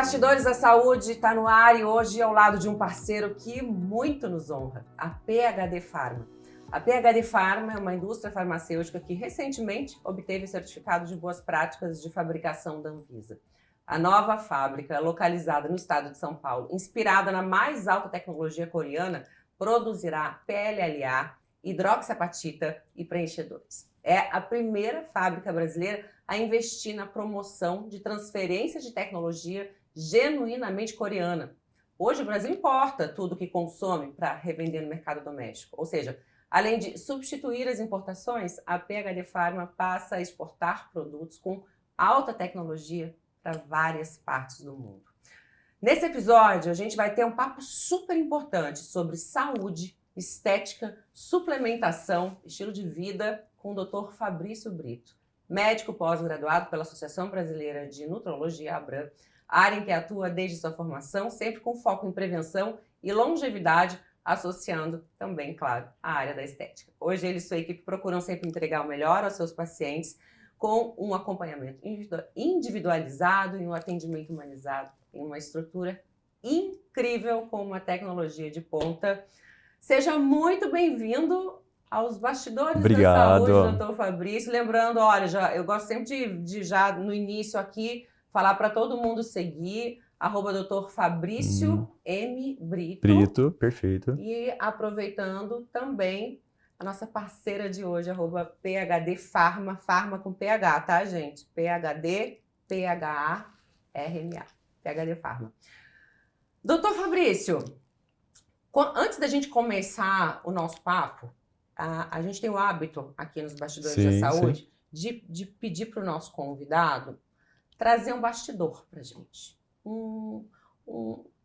Bastidores da Saúde está no ar e hoje ao lado de um parceiro que muito nos honra, a PHD Pharma. A PHD Pharma é uma indústria farmacêutica que recentemente obteve certificado de boas práticas de fabricação da Anvisa. A nova fábrica, localizada no estado de São Paulo, inspirada na mais alta tecnologia coreana, produzirá PLLA, hidroxiapatita e preenchedores. É a primeira fábrica brasileira a investir na promoção de transferência de tecnologia genuinamente coreana. Hoje o Brasil importa tudo que consome para revender no mercado doméstico. Ou seja, além de substituir as importações, a PHD Pharma passa a exportar produtos com alta tecnologia para várias partes do mundo. Nesse episódio, a gente vai ter um papo super importante sobre saúde, estética, suplementação, estilo de vida com o Dr. Fabrício Brito, médico pós-graduado pela Associação Brasileira de Nutrologia, ABRAN, área em que atua desde sua formação, sempre com foco em prevenção e longevidade, associando também, claro, a área da estética. Hoje ele e sua equipe procuram sempre entregar o melhor aos seus pacientes com um acompanhamento individualizado e um atendimento humanizado em uma estrutura incrível com uma tecnologia de ponta. Seja muito bem-vindo aos Bastidores da Saúde, Dr. Fabrício. Lembrando, olha, eu gosto sempre de já no início aqui falar para todo mundo seguir, @Dr. Fabrício M. Brito. Brito, perfeito. E aproveitando também a nossa parceira de hoje, @PHD Pharma, Pharma com PH, tá, gente? PHD, PHARMA, PHD Pharma. Doutor Fabrício, antes da gente começar o nosso papo, a gente tem o hábito aqui nos Bastidores da Saúde de pedir para o nosso convidado trazer um bastidor para a gente.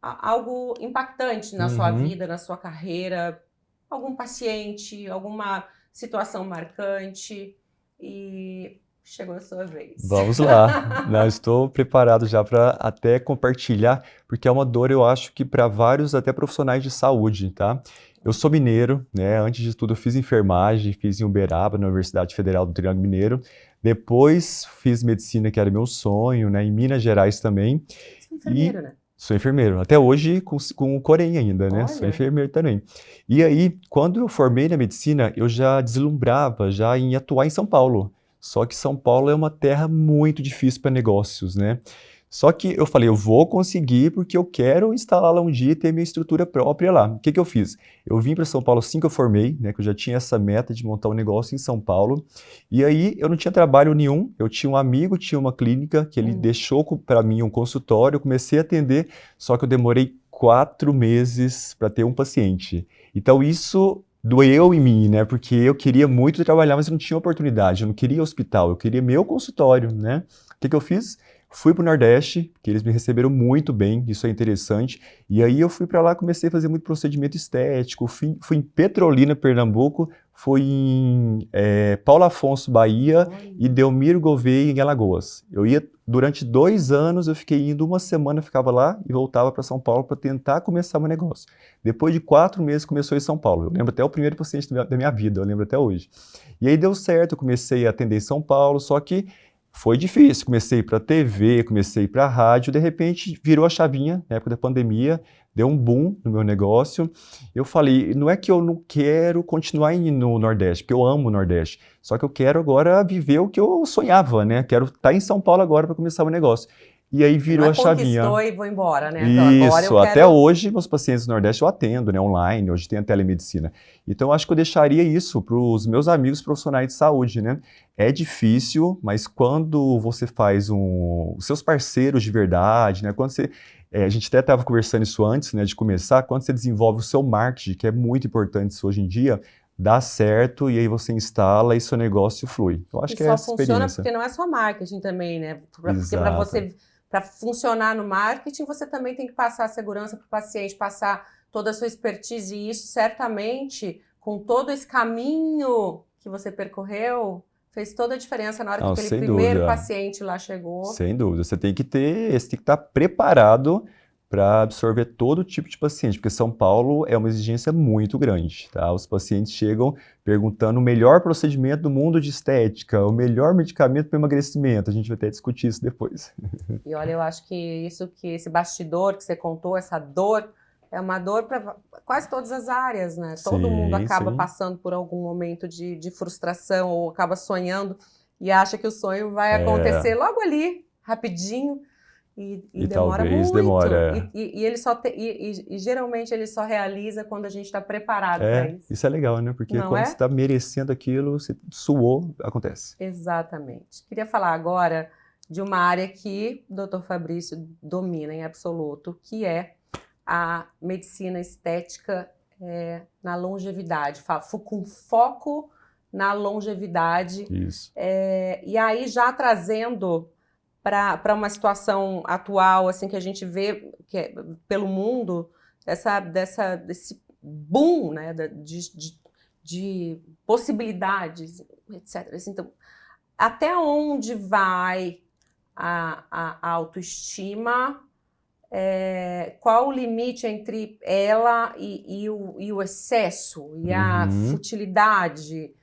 Algo impactante na sua vida, na sua carreira, algum paciente, alguma situação marcante, e chegou a sua vez. Vamos lá. Não, estou preparado já para até compartilhar, porque é uma dor, eu acho que para vários até profissionais de saúde, tá? Eu sou mineiro, né? Antes de tudo eu fiz enfermagem, fiz em Uberaba, na Universidade Federal do Triângulo Mineiro. Depois fiz medicina, que era meu sonho, né? Em Minas Gerais também. Você é enfermeiro, né? Sou enfermeiro, até hoje com o Corém ainda, né? Olha. Sou enfermeiro também. E aí, quando eu formei na medicina, eu já deslumbrava já em atuar em São Paulo. Só que São Paulo é uma terra muito difícil para negócios, né? Só que eu falei, eu vou conseguir porque eu quero instalar lá um dia e ter minha estrutura própria lá. O que eu fiz? Eu vim para São Paulo assim que eu formei, né? Que eu já tinha essa meta de montar um negócio em São Paulo. E aí eu não tinha trabalho nenhum, eu tinha um amigo, tinha uma clínica que ele deixou para mim um consultório, eu comecei a atender, só que eu demorei 4 meses para ter um paciente. Então isso doeu em mim, né? Porque eu queria muito trabalhar, mas eu não tinha oportunidade, eu não queria hospital, eu queria meu consultório, né? O que eu fiz? Fui para o Nordeste, que eles me receberam muito bem, isso é interessante. E aí eu fui para lá, comecei a fazer muito procedimento estético. Fui em Petrolina, Pernambuco, fui em Paulo Afonso, Bahia, e Delmiro Gouveia, em Alagoas. Eu ia, durante 2 anos, eu fiquei indo 1 semana, ficava lá e voltava para São Paulo para tentar começar meu negócio. Depois de 4 meses, começou em São Paulo. Eu lembro até o primeiro paciente da minha vida, eu lembro até hoje. E aí deu certo, eu comecei a atender em São Paulo, só que foi difícil, comecei para TV, comecei para rádio, de repente virou a chavinha, na época da pandemia, deu um boom no meu negócio. Eu falei, não é que eu não quero continuar no Nordeste, porque eu amo o Nordeste, só que eu quero agora viver o que eu sonhava, né? Quero estar em São Paulo agora para começar o negócio. E aí virou a chavinha. Conquistou e vou embora, né? Então, agora Isso, até hoje meus pacientes do Nordeste eu atendo, né, online, hoje tem a telemedicina. Então eu acho que eu deixaria isso para os meus amigos profissionais de saúde, né? É difícil, mas quando você faz os seus parceiros de verdade, né? Quando você, a gente até estava conversando isso antes, né, de começar, quando você desenvolve o seu marketing, que é muito importante isso hoje em dia, dá certo e aí você instala e seu negócio flui. Eu acho que é essa só funciona experiência. porque não é só marketing também, né? Porque Exato. para funcionar no marketing, você também tem que passar a segurança para o paciente, passar toda a sua expertise, e isso certamente, com todo esse caminho que você percorreu, fez toda a diferença na hora que aquele primeiro paciente lá chegou. Sem dúvida, você tem que estar preparado para absorver todo tipo de paciente, porque São Paulo é uma exigência muito grande, tá? Os pacientes chegam perguntando o melhor procedimento do mundo de estética, o melhor medicamento para emagrecimento. A gente vai até discutir isso depois. E olha, eu acho que esse bastidor que você contou, essa dor, é uma dor para quase todas as áreas, né? Todo mundo Sim, acaba sim. passando por algum momento de frustração ou acaba sonhando e acha que o sonho vai É, acontecer logo ali, rapidinho, e e demora talvez muito. demora. E ele só e geralmente ele só realiza quando a gente está preparado para isso, Isso é legal, né? Porque não quando você é? está merecendo aquilo, você suou, acontece. Exatamente. Queria falar agora de uma área que o Dr. Fabrício domina em absoluto, que é a medicina estética na longevidade, com foco na longevidade. Isso. E aí já trazendo para uma situação atual, assim, que a gente vê pelo mundo, desse boom, né, de possibilidades, etc. Assim, então, até onde vai a autoestima? Qual o limite entre ela e o excesso, e a Uhum. futilidade,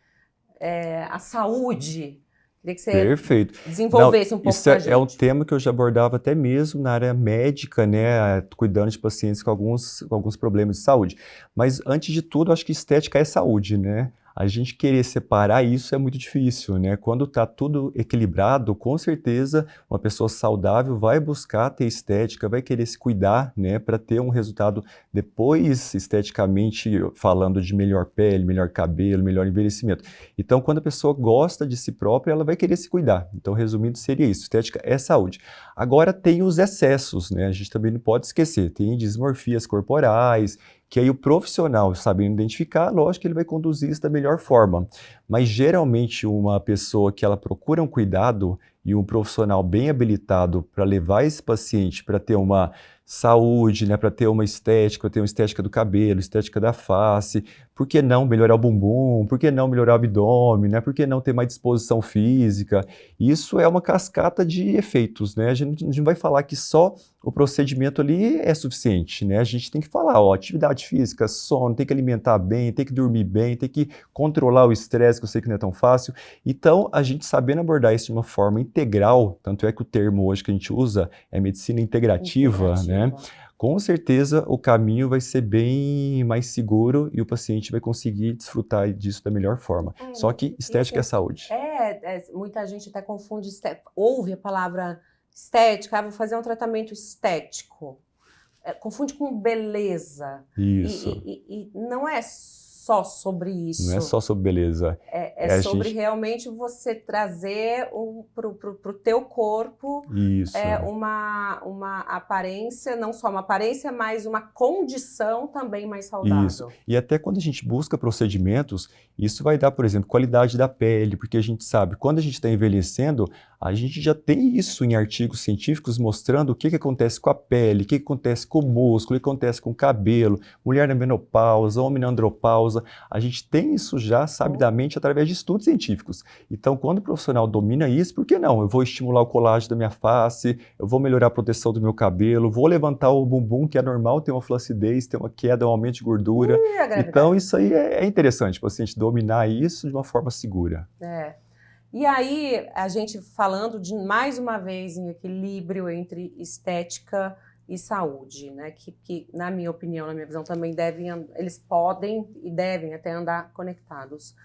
a saúde? Queria que você Perfeito. Não, desenvolvesse um pouco isso para a é um gente. tema que eu já abordava até mesmo na área médica, né, cuidando de pacientes com alguns problemas de saúde. Mas, antes de tudo, acho que estética é saúde, né? A gente querer separar isso é muito difícil, né? Quando está tudo equilibrado, com certeza uma pessoa saudável vai buscar ter estética, vai querer se cuidar, né, para ter um resultado depois, esteticamente falando, de melhor pele, melhor cabelo, melhor envelhecimento. Então, quando a pessoa gosta de si própria, ela vai querer se cuidar. Então, resumindo, seria isso. Estética é saúde. Agora, tem os excessos, né? A gente também não pode esquecer. Tem dismorfias corporais, que aí o profissional, sabendo identificar, lógico que ele vai conduzir isso da melhor forma. Mas, geralmente, uma pessoa que ela procura um cuidado e um profissional bem habilitado para levar esse paciente para ter uma saúde, né, para ter uma estética do cabelo, estética da face, por que não melhorar o bumbum? Por que não melhorar o abdômen? Né? Por que não ter mais disposição física? Isso é uma cascata de efeitos, né? A gente não vai falar que só o procedimento ali é suficiente, né? A gente tem que falar, ó, atividade física, sono, tem que alimentar bem, tem que dormir bem, tem que controlar o estresse, que eu sei que não é tão fácil. Então, a gente sabendo abordar isso de uma forma integral, tanto é que o termo hoje que a gente usa é medicina integrativa, né? Integrativa. Com certeza o caminho vai ser bem mais seguro e o paciente vai conseguir desfrutar disso da melhor forma. Só que E estética é assim, saúde. muita gente até confunde, ouve a palavra estética, vou fazer um tratamento estético. Confunde com beleza. Isso. E não é só sobre Não é isso. só sobre beleza. É É a sobre gente. realmente você trazer pro teu corpo Isso. uma aparência, não só uma aparência, mas uma condição também mais Isso. saudável. E até quando a gente busca procedimentos, isso vai dar, por exemplo, qualidade da pele, porque a gente sabe, quando a gente está envelhecendo, a gente já tem isso em artigos científicos mostrando o que acontece com a pele, o que acontece com o músculo, o que acontece com o cabelo, mulher na menopausa, homem na andropausa. A gente tem isso já sabidamente através de estudos científicos. Então, quando o profissional domina isso, por que não? Eu vou estimular o colágeno da minha face, eu vou melhorar a proteção do meu cabelo, vou levantar o bumbum, que é normal ter uma flacidez, ter uma queda, um aumento de gordura. E a Então, gravidade? isso aí é interessante, o paciente dominar isso de uma forma segura. E aí, a gente falando de mais uma vez em equilíbrio entre estética e saúde, né? Que na minha opinião, na minha visão, também eles podem e devem até andar conectados.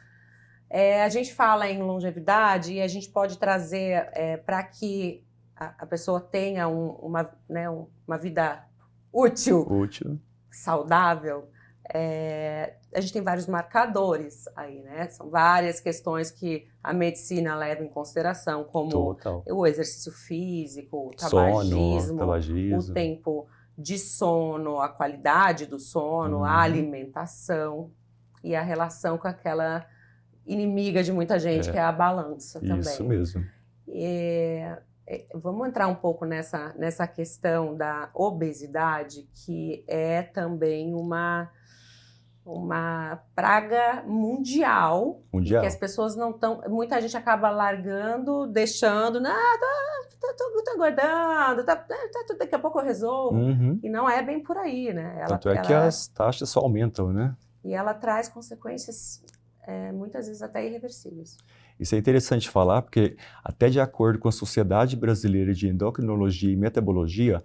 A gente fala em longevidade e a gente pode trazer para que a pessoa tenha uma vida útil, Útil. saudável. A gente tem vários marcadores aí, né? São várias questões que a medicina leva em consideração, como Total. o exercício físico, o Sono, tabagismo, o tabagismo. tempo de sono, a qualidade do sono, a Uhum. alimentação e a relação com aquela inimiga de muita gente, que é a balança Isso também. mesmo. Vamos entrar um pouco nessa questão da obesidade, que é também uma praga mundial, Mundial. que as pessoas não estão... Muita gente acaba largando, deixando, não, tô engordando, daqui a pouco eu resolvo. Uhum. E não é bem por aí, né? Tanto é que as taxas só aumentam, né? E ela traz consequências, muitas vezes até irreversíveis. Isso é interessante falar, porque até de acordo com a Sociedade Brasileira de Endocrinologia e Metabologia,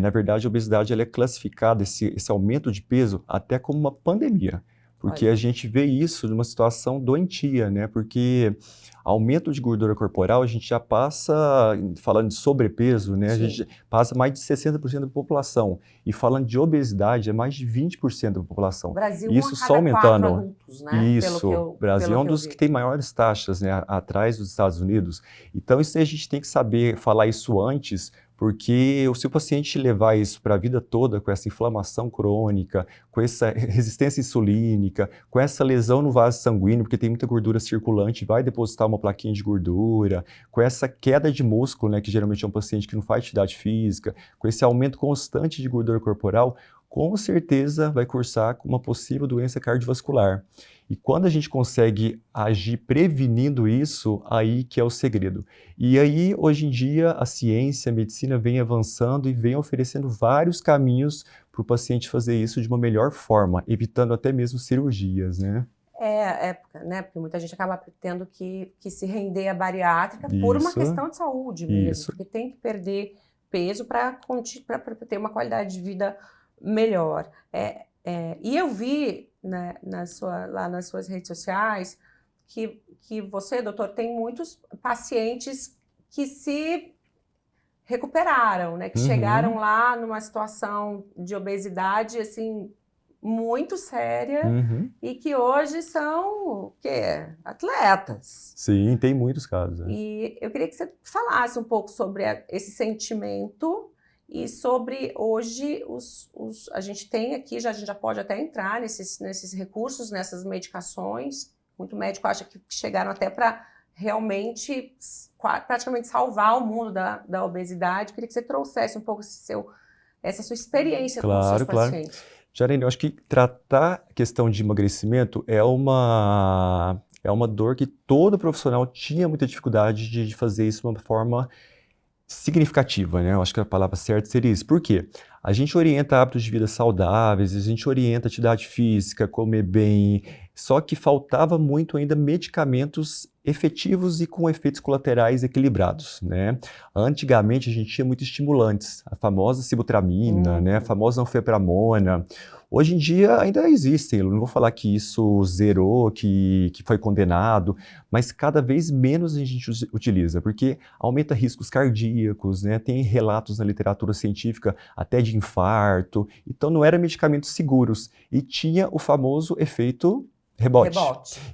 na verdade a obesidade ela é classificada, esse aumento de peso, até como uma pandemia. Porque a gente vê isso numa situação doentia, né? Porque aumento de gordura corporal, a gente já passa, falando de sobrepeso, né? A gente passa mais de 60% da população. E falando de obesidade, é mais de 20% da população. O Brasil, isso só aumentando. Adultos, né? Isso, o Brasil é um dos que tem maiores taxas, né? Atrás dos Estados Unidos. Então, isso a gente tem que saber falar isso antes, porque se o paciente levar isso para a vida toda, com essa inflamação crônica, com essa resistência insulínica, com essa lesão no vaso sanguíneo, porque tem muita gordura circulante, vai depositar uma plaquinha de gordura, com essa queda de músculo, né, que geralmente é um paciente que não faz atividade física, com esse aumento constante de gordura corporal, com certeza vai cursar com uma possível doença cardiovascular. E quando a gente consegue agir prevenindo isso, aí que é o segredo. E aí, hoje em dia, a ciência, a medicina vem avançando e vem oferecendo vários caminhos para o paciente fazer isso de uma melhor forma, evitando até mesmo cirurgias, né? Né? Porque muita gente acaba tendo que se render à bariátrica por uma questão de saúde mesmo, porque tem que perder peso para ter uma qualidade de vida melhor. E eu vi, né, lá nas suas redes sociais que você, doutor, tem muitos pacientes que se recuperaram, né, que chegaram lá numa situação de obesidade assim muito séria e que hoje são o quê? Atletas. Sim, tem muitos casos. E eu queria que você falasse um pouco sobre esse sentimento e sobre hoje a gente tem aqui, a gente já pode até entrar nesses recursos, nessas medicações. Muito médico acha que chegaram até para realmente praticamente salvar o mundo da obesidade. Eu queria que você trouxesse um pouco essa sua experiência com os seus pacientes. Jarene, eu acho que tratar a questão de emagrecimento é uma dor que todo profissional tinha muita dificuldade de fazer isso de uma forma significativa, né? Eu acho que a palavra certa seria isso. Por quê? A gente orienta hábitos de vida saudáveis, a gente orienta atividade física, comer bem, só que faltava muito ainda medicamentos efetivos e com efeitos colaterais equilibrados, né? Antigamente a gente tinha muitos estimulantes, a famosa sibutramina, né? A famosa anfepramona. Hoje em dia ainda existem, eu não vou falar que isso zerou, que foi condenado, mas cada vez menos a gente utiliza, porque aumenta riscos cardíacos, né? Tem relatos na literatura científica até de infarto, então não eram medicamentos seguros e tinha o famoso efeito rebote.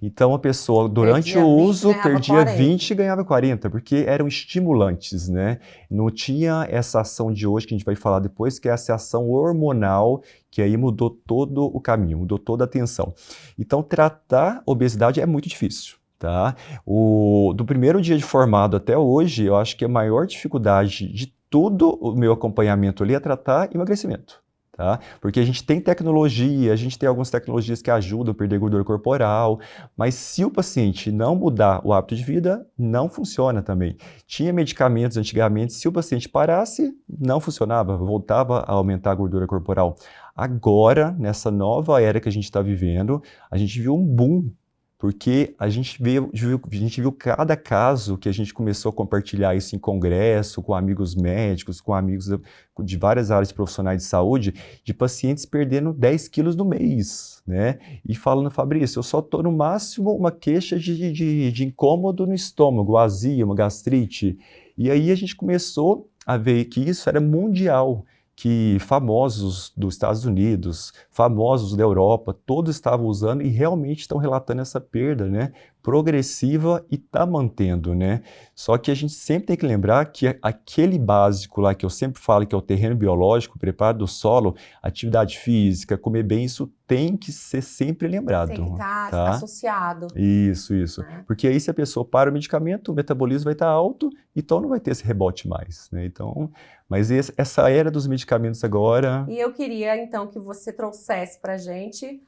Então a pessoa durante o uso perdia 20 e ganhava 40, porque eram estimulantes, né? Não tinha essa ação de hoje que a gente vai falar depois, que é essa ação hormonal, que aí mudou todo o caminho, mudou toda a atenção. Então tratar obesidade é muito difícil. Tá? Do primeiro dia de formado até hoje, eu acho que a maior dificuldade de todo o meu acompanhamento ali é tratar emagrecimento. Tá? Porque a gente tem tecnologia, a gente tem algumas tecnologias que ajudam a perder gordura corporal, mas se o paciente não mudar o hábito de vida, não funciona também. Tinha medicamentos antigamente, se o paciente parasse, não funcionava, voltava a aumentar a gordura corporal. Agora, nessa nova era que a gente está vivendo, a gente viu um boom, porque a gente viu cada caso que a gente começou a compartilhar isso em congresso, com amigos médicos, com amigos de várias áreas profissionais de saúde, de pacientes perdendo 10 quilos no mês, né? E falando, Fabrício, eu só estou no máximo uma queixa de incômodo no estômago, azia, uma gastrite. E aí a gente começou a ver que isso era mundial, que famosos dos Estados Unidos, famosos da Europa, todos estavam usando e realmente estão relatando essa perda, né, progressiva e está mantendo, né? Só que a gente sempre tem que lembrar que aquele básico lá que eu sempre falo, que é o terreno biológico, o preparo do solo, atividade física, comer bem, isso tem que ser sempre lembrado. Tem que estar associado. Isso. Porque aí se a pessoa para o medicamento, o metabolismo vai estar alto, então não vai ter esse rebote mais, né? Então, mas essa era dos medicamentos agora... E eu queria, então, que você trouxesse para a gente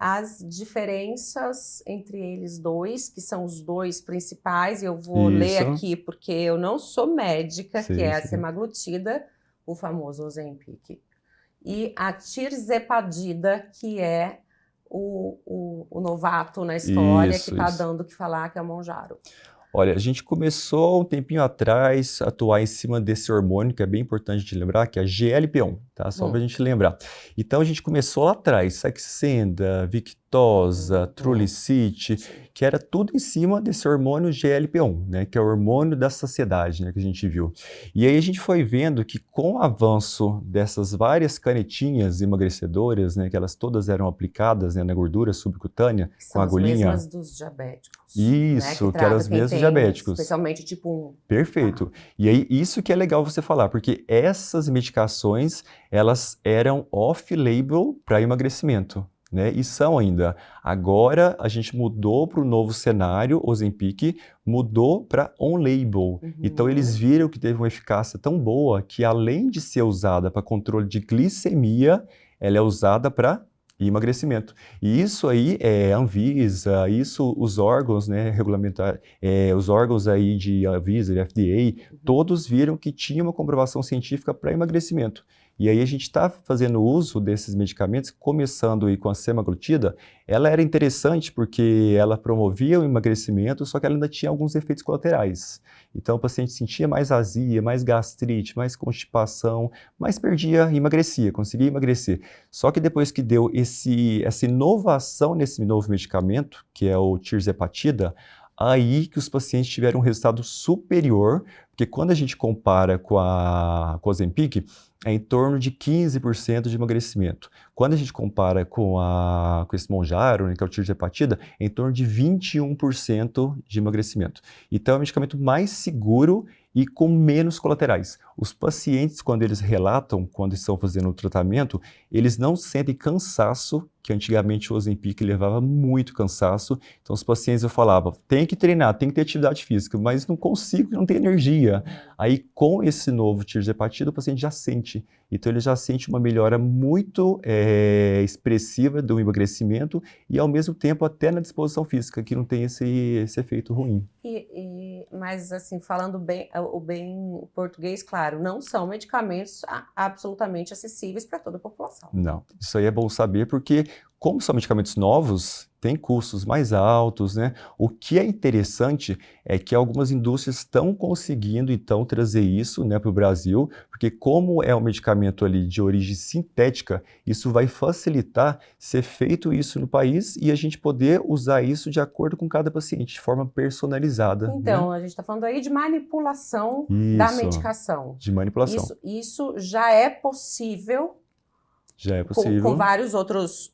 as diferenças entre eles dois, que são os dois principais, e eu vou ler aqui porque eu não sou médica, que é a semaglutida, o famoso Ozempic, e a tirzepatida, que é o novato na história, que está dando o que falar, que é o Mounjaro. Olha, a gente começou um tempinho atrás a atuar em cima desse hormônio, que é bem importante de lembrar, que é a GLP-1, tá? Só para a gente lembrar. Então, a gente começou lá atrás, Saxenda, Victoza, Trulicity, que era tudo em cima desse hormônio GLP-1, né? Que é o hormônio da saciedade, né? Que a gente viu. E aí a gente foi vendo que com o avanço dessas várias canetinhas emagrecedoras, né? Que elas todas eram aplicadas, né, na gordura subcutânea, com a agulhinha. São as mesmas dos diabéticos. Isso, né? que eram os mesmos diabéticos. Especialmente tipo 1. Perfeito. E aí, isso que é legal você falar, porque essas medicações, elas eram off-label para emagrecimento, né? E são ainda. Agora, a gente mudou para o novo cenário, o Ozempic mudou para on-label. Então, eles viram que teve uma eficácia tão boa que, além de ser usada para controle de glicemia, ela é usada para emagrecimento. E isso aí é Anvisa, isso os órgãos, né, regulamentar, os órgãos aí de Anvisa, de FDA, todos viram que tinha uma comprovação científica para emagrecimento. E aí a gente está fazendo uso desses medicamentos, começando aí com a semaglutida. Ela era interessante porque ela promovia o emagrecimento, só que ela ainda tinha alguns efeitos colaterais. Então o paciente sentia mais azia, mais gastrite, mais constipação, mas emagrecia, conseguia emagrecer. Só que depois que deu essa inovação nesse novo medicamento, que é o tirzepatida, aí que os pacientes tiveram um resultado superior, porque quando a gente compara com a Ozempic, é em torno de 15% de emagrecimento. Quando a gente compara com esse Mounjaro, né, que é o tirzepatida, é em torno de 21% de emagrecimento. Então é o medicamento mais seguro e com menos colaterais. Os pacientes, quando eles relatam, quando estão fazendo o tratamento, eles não sentem cansaço, que antigamente o Ozempic levava muito cansaço. Então os pacientes eu falava, tem que treinar, tem que ter atividade física, mas não consigo, não tenho energia. Aí com esse novo tirzepatida, o paciente já sente. Então ele já sente uma melhora muito expressiva do emagrecimento e ao mesmo tempo até na disposição física, que não tem esse efeito ruim. Mas assim, falando bem o português, claro, não são medicamentos absolutamente acessíveis para toda a população. Não, isso aí é bom saber porque como são medicamentos novos, tem custos mais altos, né? O que é interessante é que algumas indústrias estão conseguindo, então, trazer isso, né, para o Brasil, porque como é um medicamento ali de origem sintética, isso vai facilitar ser feito isso no país e a gente poder usar isso de acordo com cada paciente, de forma personalizada. Então, né? A gente está falando aí de manipulação da medicação. De manipulação. Isso já é possível. Já é possível. Com vários outros,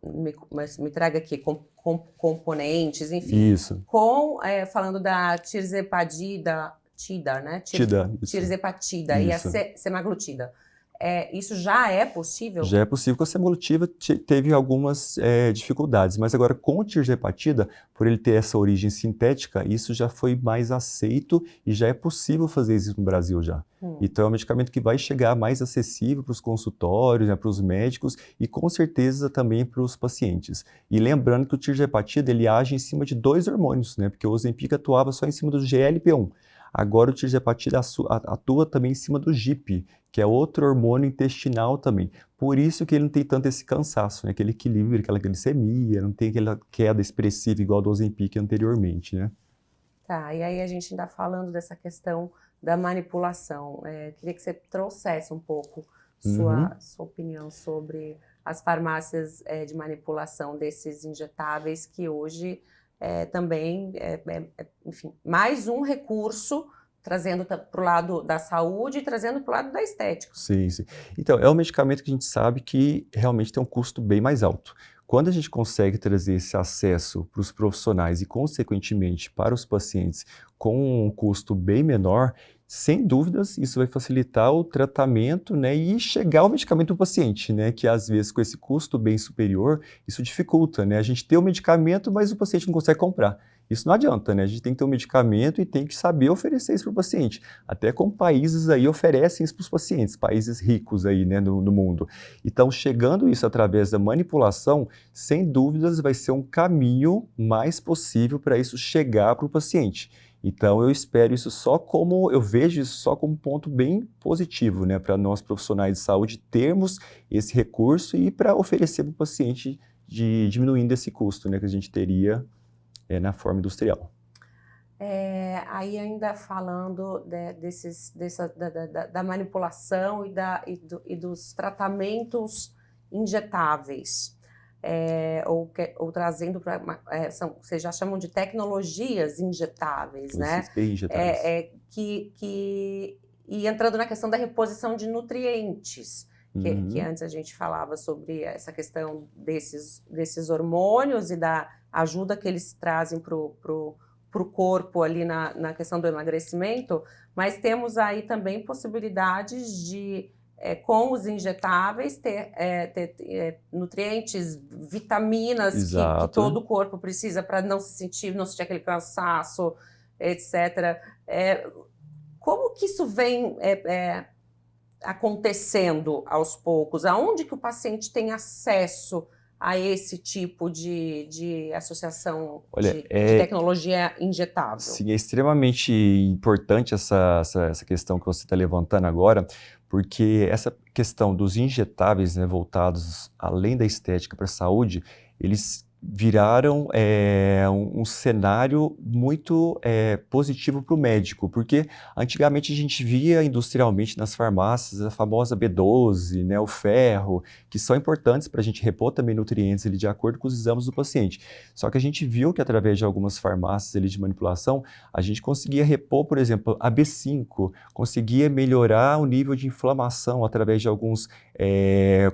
me traga aqui, componentes, enfim. Isso. Falando da tirzepatida, né? Tirzepatida e a semaglutida. Isso já é possível? Já é possível. Com a semaglutida teve algumas dificuldades, mas agora com o tirzepatida, por ele ter essa origem sintética, isso já foi mais aceito e já é possível fazer isso no Brasil já. Então é um medicamento que vai chegar mais acessível para os consultórios, né, para os médicos e com certeza também para os pacientes. E lembrando que o tirzepatida ele age em cima de 2 hormônios, né, porque o Ozempic atuava só em cima do GLP-1. Agora o tirzepatida atua também em cima do GIP, que é outro hormônio intestinal também. Por isso que ele não tem tanto esse cansaço, né? Aquele equilíbrio, aquela glicemia, não tem aquela queda expressiva igual do Ozempic anteriormente, né? Tá, e aí a gente ainda falando dessa questão da manipulação. Queria que você trouxesse um pouco sua opinião sobre as farmácias de manipulação desses injetáveis que hoje também, enfim, mais um recurso trazendo para o lado da saúde e trazendo para o lado da estética. Sim, sim. Então, é um medicamento que a gente sabe que realmente tem um custo bem mais alto. Quando a gente consegue trazer esse acesso para os profissionais e, consequentemente, para os pacientes com um custo bem menor, sem dúvidas, isso vai facilitar o tratamento, né, e chegar ao medicamento do paciente, né, que às vezes com esse custo bem superior, isso dificulta, né, a gente tem o medicamento, mas o paciente não consegue comprar. isso não adianta, né? A gente tem que ter um medicamento e tem que saber oferecer isso para o paciente. Até como países aí oferecem isso para os pacientes, países ricos aí, né, no mundo. Então, chegando isso através da manipulação, sem dúvidas vai ser um caminho mais possível para isso chegar para o paciente. Então, eu vejo isso só como um ponto bem positivo, né, para nós profissionais de saúde termos esse recurso e para oferecer para o paciente diminuindo esse custo, né, que a gente teria na forma industrial. Aí ainda falando da manipulação e dos tratamentos injetáveis. Ou trazendo para vocês já chamam de tecnologias injetáveis, né? Injetáveis. E entrando na questão da reposição de nutrientes, que antes a gente falava sobre essa questão desses hormônios e da ajuda que eles trazem para o corpo ali na questão do emagrecimento, mas temos aí também possibilidades de com os injetáveis, ter nutrientes, vitaminas que todo o corpo precisa para não sentir aquele cansaço, etc. Como que isso vem acontecendo aos poucos? Aonde que o paciente tem acesso a esse tipo de associação de tecnologia injetável? Sim, é extremamente importante essa questão que você está levantando agora, porque essa questão dos injetáveis, né, voltados além da estética para a saúde, eles viraram um cenário muito positivo para o médico, porque antigamente a gente via industrialmente nas farmácias a famosa B12, né, o ferro, que são importantes para a gente repor também nutrientes ali, de acordo com os exames do paciente. Só que a gente viu que através de algumas farmácias ali de manipulação, a gente conseguia repor, por exemplo, a B5, conseguia melhorar o nível de inflamação através de alguns,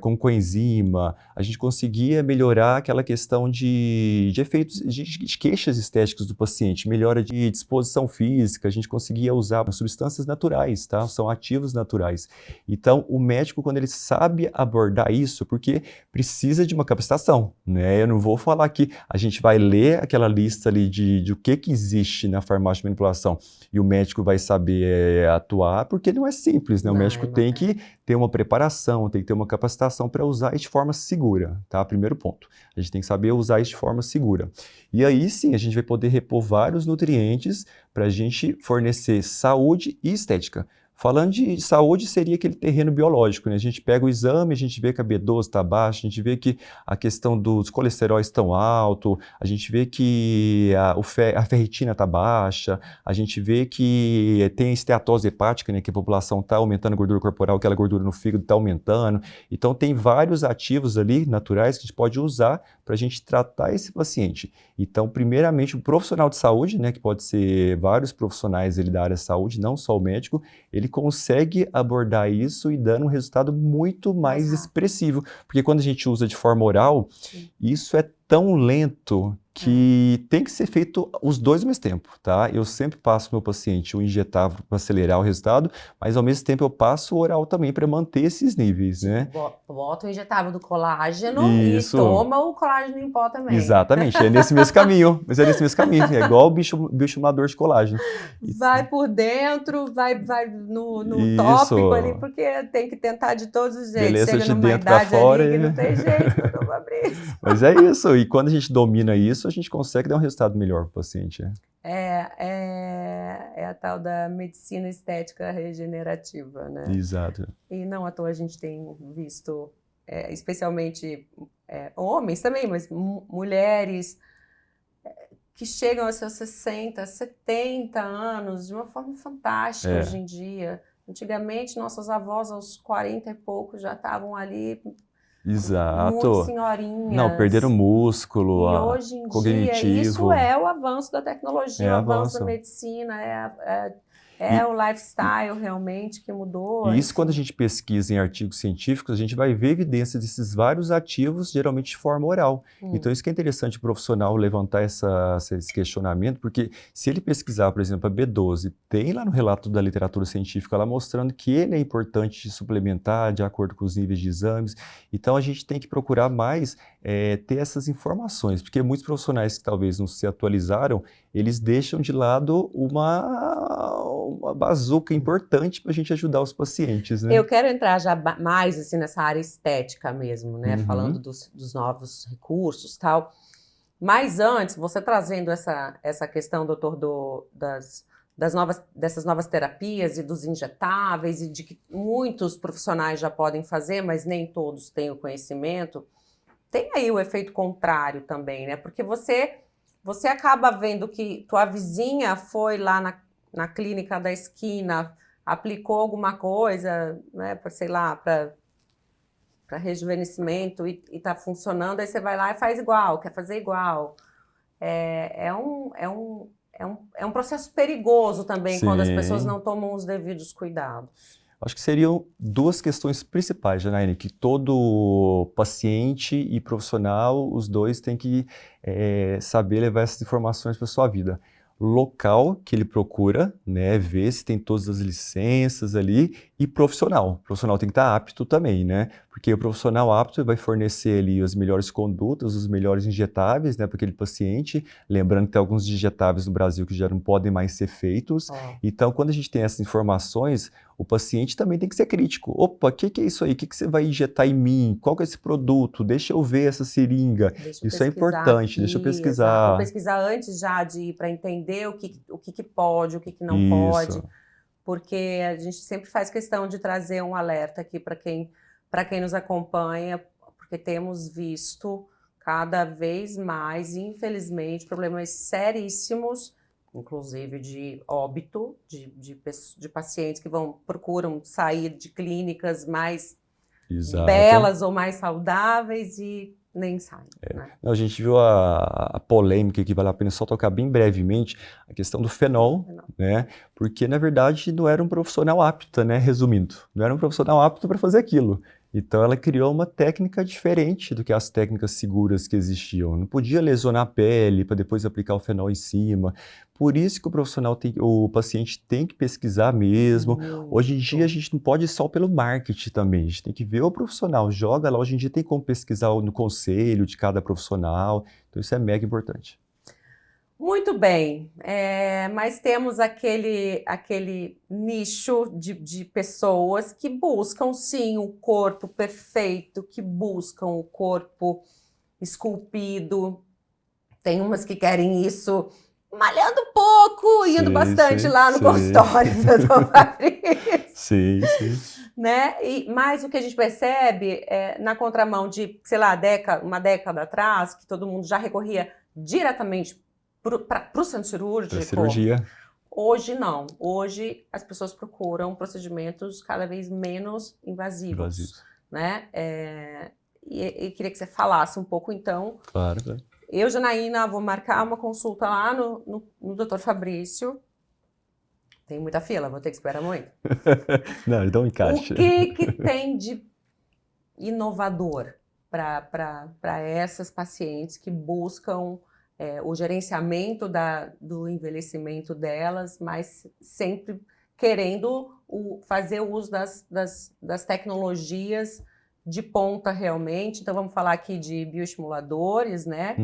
como coenzima, a gente conseguia melhorar aquela questão de efeitos, de queixas estéticas do paciente, melhora de disposição física, a gente conseguia usar substâncias naturais, tá? São ativos naturais. Então, o médico, quando ele sabe abordar isso, porque precisa de uma capacitação, né? Eu não vou falar que a gente vai ler aquela lista ali de o que existe na farmácia de manipulação e o médico vai saber atuar, porque não é simples, né? O médico tem que ter uma preparação, tem que ter uma capacitação para usar isso de forma segura, tá? Primeiro ponto. A gente tem que saber usar isso de forma segura. E aí sim, a gente vai poder repor vários nutrientes para a gente fornecer saúde e estética. Falando de saúde, seria aquele terreno biológico, né? A gente pega o exame, a gente vê que a B12 está baixa, a gente vê que a questão dos colesteróis estão alto, a gente vê que a ferritina está baixa, a gente vê que tem esteatose hepática, né? Que a população está aumentando a gordura corporal, aquela gordura no fígado está aumentando. Então, tem vários ativos ali, naturais, que a gente pode usar para a gente tratar esse paciente. Então, primeiramente, o profissional de saúde, né? Que pode ser vários profissionais ali da área de saúde, não só o médico, ele consegue abordar isso e dando um resultado muito mais expressivo. Porque quando a gente usa de forma oral, isso é tão lento que tem que ser feito os dois ao mesmo tempo, tá? Eu sempre passo para o meu paciente o injetável para acelerar o resultado, mas ao mesmo tempo eu passo o oral também para manter esses níveis, né? Bota o injetável do colágeno e toma o colágeno em pó também. Exatamente, é nesse mesmo caminho, mas é nesse mesmo caminho, é igual o bioestimulador de colágeno. Vai por dentro, vai no tópico ali, porque tem que tentar de todos os jeitos. Beleza, chega de numa dentro para idade fora. Ali que não tem jeito, eu vou abrir isso. Mas é isso, e quando a gente domina isso, a gente consegue dar um resultado melhor para o paciente. É a tal da medicina estética regenerativa, né? Exato. E não à toa a gente tem visto, especialmente homens também, mas mulheres que chegam aos seus 60, 70 anos de uma forma fantástica hoje em dia. Antigamente, nossas avós aos 40 e pouco já estavam ali. Exato. Muito senhorinhas. Não, perderam músculo, e hoje em cognitivo. dia, isso é o avanço da tecnologia, o avanço da medicina, o lifestyle realmente que mudou. E isso, quando a gente pesquisa em artigos científicos, a gente vai ver evidência desses vários ativos, geralmente de forma oral. Então, isso que é interessante o profissional levantar esse questionamento, porque se ele pesquisar, por exemplo, a B12, tem lá no relato da literatura científica lá mostrando que ele é importante de suplementar de acordo com os níveis de exames. Então, a gente tem que procurar mais ter essas informações, porque muitos profissionais que talvez não se atualizaram, eles deixam de lado uma bazuca importante para a gente ajudar os pacientes, né? Eu quero entrar já mais assim, nessa área estética mesmo, né? Uhum. Falando dos novos recursos e tal. Mas antes, você trazendo essa questão, doutor, dessas novas terapias e dos injetáveis e de que muitos profissionais já podem fazer, mas nem todos têm o conhecimento, tem aí o efeito contrário também, né? Porque você acaba vendo que tua vizinha foi lá na clínica da esquina, aplicou alguma coisa, né, sei lá, para rejuvenescimento e tá funcionando, aí você vai lá e faz igual, quer fazer igual. É um processo perigoso também, quando as pessoas não tomam os devidos cuidados. Acho que seriam duas questões principais, Janaína, que todo paciente e profissional, os dois têm que saber levar essas informações para a sua vida. Local que ele procura, né, ver se tem todas as licenças ali, e profissional. O profissional tem que estar apto também, né? Porque o profissional apto vai fornecer ali as melhores condutas, os melhores injetáveis, né, para aquele paciente. Lembrando que tem alguns injetáveis no Brasil que já não podem mais ser feitos. Então, quando a gente tem essas informações, o paciente também tem que ser crítico. Opa, o que é isso aí? O que você vai injetar em mim? Qual que é esse produto? Deixa eu ver essa seringa. Isso é importante, aqui, deixa eu pesquisar. Vou pesquisar antes já para entender o que pode, o que não pode. Porque a gente sempre faz questão de trazer um alerta aqui para quem nos acompanha, porque temos visto cada vez mais, infelizmente, problemas seríssimos, inclusive de óbito, de pacientes que procuram sair de clínicas mais belas ou mais saudáveis e nem saem. Né? A gente viu a polêmica que vale a pena só tocar bem brevemente, a questão do fenol, né? Porque, na verdade, não era um profissional apto, né? Resumindo, não era um profissional apto para fazer aquilo. Então, ela criou uma técnica diferente do que as técnicas seguras que existiam. Não podia lesionar a pele para depois aplicar o fenol em cima. Por isso que o paciente tem que pesquisar mesmo. Hoje em dia, a gente não pode ir só pelo marketing também. A gente tem que ver o profissional. Joga lá. Hoje em dia tem como pesquisar no conselho de cada profissional. Então, isso é mega importante. Muito bem, mas temos aquele nicho de pessoas que buscam, sim, o corpo perfeito, que buscam o corpo esculpido. Tem umas que querem isso malhando pouco, indo bastante lá no consultório do Dr. Fabrício. Sim. Né? Mas o que a gente percebe na contramão de, sei lá, uma década atrás, que todo mundo já recorria diretamente para o centro cirúrgico. Para cirurgia. Hoje não. Hoje as pessoas procuram procedimentos cada vez menos invasivos. Né? E queria que você falasse um pouco, então. Claro. Eu, Janaína, vou marcar uma consulta lá no Dr. Fabrício. Tem muita fila, vou ter que esperar muito. Não, então encaixa. O que tem de inovador para essas pacientes que buscam o gerenciamento do envelhecimento delas, mas sempre querendo fazer uso das tecnologias de ponta realmente? Então vamos falar aqui de bioestimuladores, né?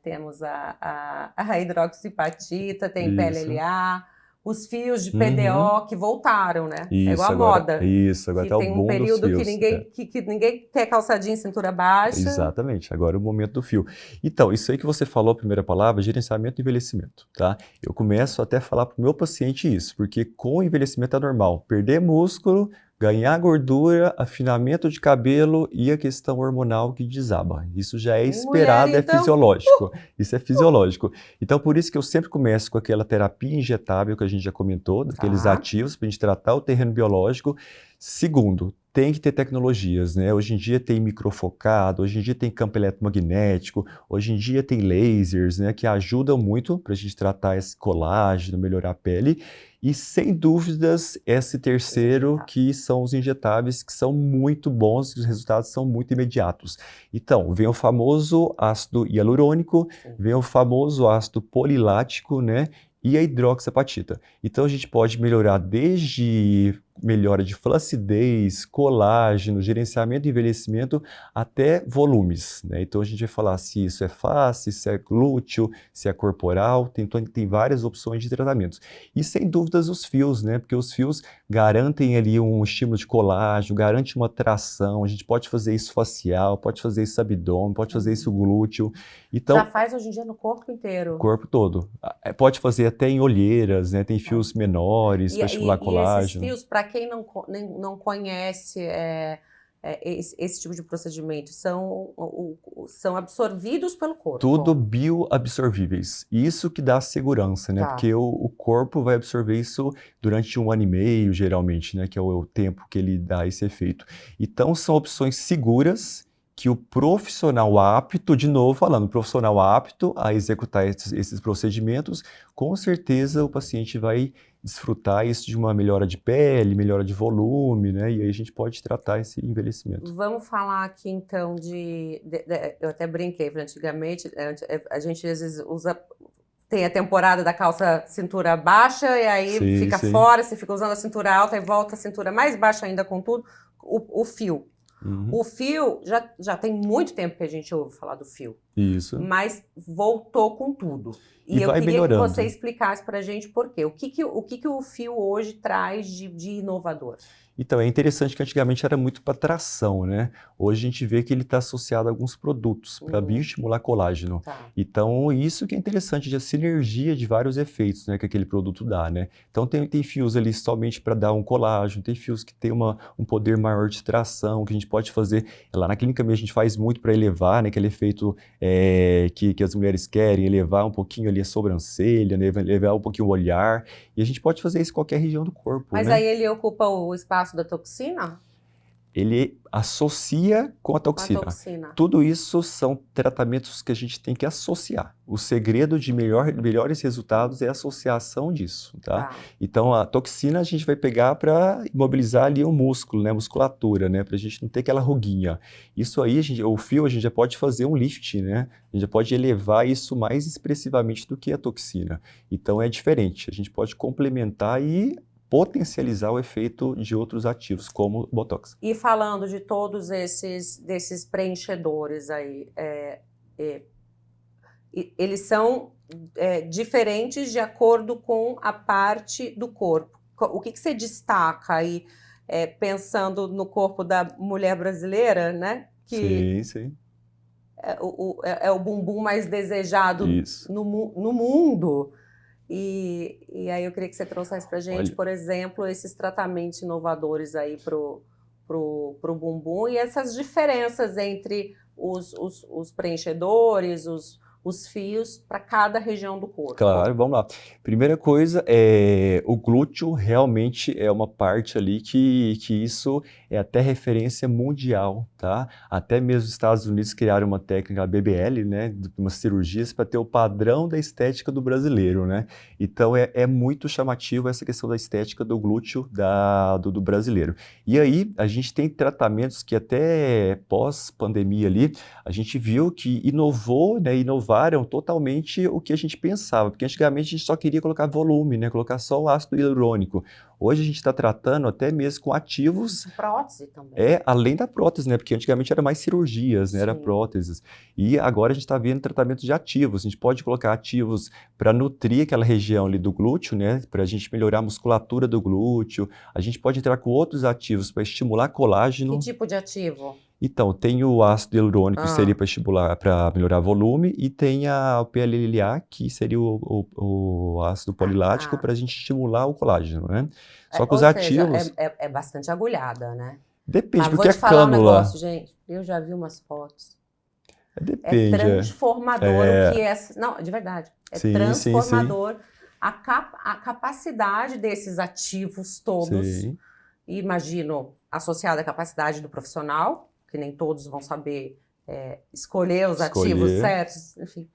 Temos a hidroxipatita, tem PLLA, os fios de PDO que voltaram, né? Isso, é igual a agora, moda. Isso, agora tá o tem boom um período dos fios, que ninguém quer calçadinho em cintura baixa. Exatamente, agora é o momento do fio. Então, isso aí que você falou, a primeira palavra, gerenciamento e envelhecimento, tá? Eu começo até a falar para o meu paciente isso, porque com o envelhecimento é normal perder músculo, ganhar gordura, afinamento de cabelo e a questão hormonal que desaba. Isso já é esperado, então, é fisiológico. Isso é fisiológico. Então, por isso que eu sempre começo com aquela terapia injetável que a gente já comentou, daqueles ativos para a gente tratar o terreno biológico. Segundo, tem que ter tecnologias, né? Hoje em dia tem microfocado, hoje em dia tem campo eletromagnético, hoje em dia tem lasers, né? Que ajudam muito para a gente tratar esse colágeno, melhorar a pele. E, sem dúvidas, esse terceiro, que são os injetáveis, que são muito bons e os resultados são muito imediatos. Então, vem o famoso ácido hialurônico, vem o famoso ácido polilático, né? E a hidroxapatita. Então, a gente pode melhorar desde melhora de flacidez, colágeno, gerenciamento e envelhecimento, até volumes, né? Então a gente vai falar se isso é face, se é glúteo, se é corporal, tem várias opções de tratamentos. E sem dúvidas os fios, né? Porque os fios garantem ali um estímulo de colágeno, garante uma tração, a gente pode fazer isso facial, pode fazer isso abdômen, pode fazer isso glúteo. Então, Já faz hoje em dia no corpo inteiro. corpo todo. Pode fazer até em olheiras, né? Tem fios menores para estimular E esses colágeno. fios, para quem não conhece esse tipo de procedimento, são absorvidos pelo corpo. Tudo bioabsorvíveis. Isso que dá segurança, né? Tá. Porque o corpo vai absorver isso durante 1 ano e meio, geralmente, né? Que é o tempo que ele dá esse efeito. Então, são opções seguras que o profissional apto, de novo falando, o profissional apto a executar esses procedimentos, com certeza o paciente vai desfrutar isso de uma melhora de pele, melhora de volume, né? E aí a gente pode tratar esse envelhecimento. Vamos falar aqui então eu até brinquei, antigamente a gente às vezes tem a temporada da calça cintura baixa e aí Sim, fica sim. fora, você fica usando a cintura alta e volta a cintura mais baixa ainda com tudo, o fio. Uhum. O fio, já tem muito tempo que a gente ouve falar do fio, Isso. mas voltou com tudo. E eu vai queria melhorando. que você explicasse pra gente por quê. O que o fio hoje traz de inovador? Então, é interessante que antigamente era muito para tração, né? Hoje a gente vê que ele está associado a alguns produtos para bioestimular colágeno. Tá. Então, isso que é interessante, de a sinergia de vários efeitos, né, que aquele produto dá, né? Então, tem fios ali somente para dar um colágeno, tem fios que tem um poder maior de tração, que a gente pode fazer, lá na clínica mesmo a gente faz muito para elevar, né, aquele efeito que as mulheres querem, elevar um pouquinho ali a sobrancelha, né, elevar um pouquinho o olhar, e a gente pode fazer isso em qualquer região do corpo, Mas né? aí ele ocupa o espaço da toxina? Ele associa com a toxina. Com a toxina. Tudo isso são tratamentos que a gente tem que associar. O segredo de melhores resultados é a associação disso, tá? Então, a toxina a gente vai pegar para imobilizar ali o músculo, né? A musculatura, né? Para a gente não ter aquela ruguinha. Isso aí, o fio, a gente já pode fazer um lift, né? A gente já pode elevar isso mais expressivamente do que a toxina. Então, é diferente. A gente pode complementar e potencializar o efeito de outros ativos, como o Botox. E falando de todos desses preenchedores aí, eles são diferentes de acordo com a parte do corpo. O que você destaca aí, pensando no corpo da mulher brasileira, né? Que sim. É o bumbum mais desejado no mundo. E aí eu queria que você trouxesse pra gente, por exemplo, esses tratamentos inovadores aí pro bumbum e essas diferenças entre os preenchedores, os fios para cada região do corpo. Claro, vamos lá. Primeira coisa, o glúteo realmente é uma parte ali que isso é até referência mundial, tá? Até mesmo os Estados Unidos criaram uma técnica, a BBL, né, umas cirurgias para ter o padrão da estética do brasileiro, né? Então é muito chamativo essa questão da estética do glúteo do brasileiro. E aí a gente tem tratamentos que até pós-pandemia ali, a gente viu que inovaram totalmente o que a gente pensava, porque antigamente a gente só queria colocar volume, né, colocar só o ácido hialurônico. Hoje a gente está tratando até mesmo com ativos... Prótese também. Além da prótese, né, porque antigamente era mais cirurgias, né, era próteses. E agora a gente está vendo tratamento de ativos. A gente pode colocar ativos para nutrir aquela região ali do glúteo, né, para a gente melhorar a musculatura do glúteo. A gente pode entrar com outros ativos para estimular colágeno. Que tipo de ativo? Então, tem o ácido hialurônico, que seria para melhorar volume, e tem o PLLA, que seria o ácido polilático, para a gente estimular o colágeno, né? Só que os ativos... é bastante agulhada, né? Depende, Mas porque vou te falar cânula... um negócio, gente. Eu já vi umas fotos. Depende. É transformador o que é... Não, de verdade. É transformador. A capacidade desses ativos todos, imagino, associada à capacidade do profissional, que nem todos vão saber escolher os ativos certos, enfim.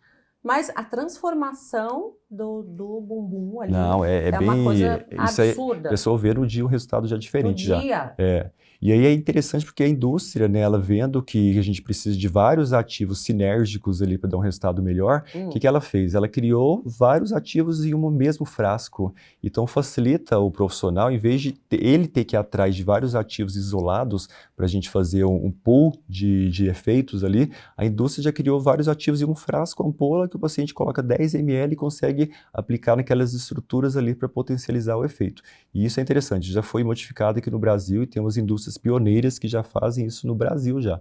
mas a transformação do bumbum ali Não, é uma bem. coisa Isso aí, absurda. a pessoa vê no dia o resultado já No diferente já. dia. É. E aí é interessante porque a indústria, né, ela vendo que a gente precisa de vários ativos sinérgicos ali para dar um resultado melhor, o que ela fez? Ela criou vários ativos em um mesmo frasco. Então facilita o profissional, em vez de ele ter que ir atrás de vários ativos isolados para a gente fazer um pool de efeitos ali, a indústria já criou vários ativos em um frasco, ampola, que o paciente coloca 10 ml e consegue aplicar naquelas estruturas ali para potencializar o efeito. E isso é interessante, já foi modificado aqui no Brasil e temos indústrias pioneiras que já fazem isso no Brasil já.